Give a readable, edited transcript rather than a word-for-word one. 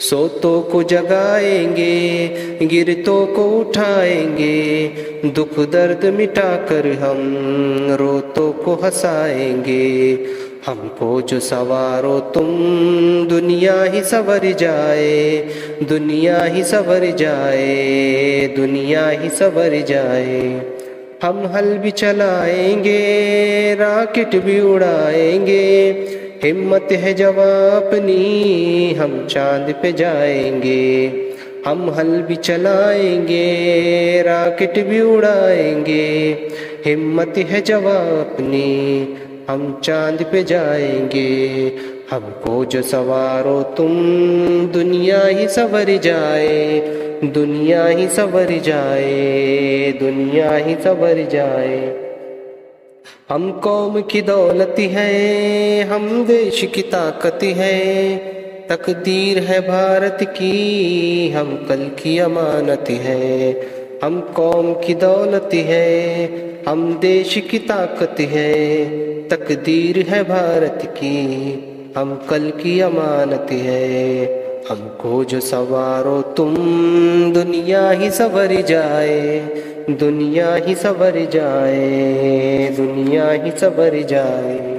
सोतों को जगाएंगे, गिरतों को उठाएंगे, दुख दर्द मिटा कर हम रोतों को हंसाएंगे। हमको जो सवारो तुम, दुनिया ही सवर जाए, दुनिया ही सवर जाए, दुनिया ही सवर जाए। हम हल भी चलाएंगे, राकेट भी उड़ाएंगे, हिम्मत है जवां अपनी, हम चांद पे जाएंगे। हम हल भी चलाएंगे, राकेट भी उड़ाएंगे, हिम्मत है जवां अपनी, हम चांद पे जाएंगे। हमको जो सवारो तुम, दुनिया ही सवर जाए, दुनिया ही सवर जाए, दुनिया ही सवर जाए। हम कौम की दौलत है, हम देश की ताकत है, तकदीर है भारत की, हम कल की अमानत है। हम कौम की दौलत है, हम देश की ताकत है, तकदीर है भारत की, हम कल की अमानत है। हमको जो सवारो तुम, दुनिया ही सवर जाए, दुनिया ही सवर जाए, दुनिया ही सवर जाए।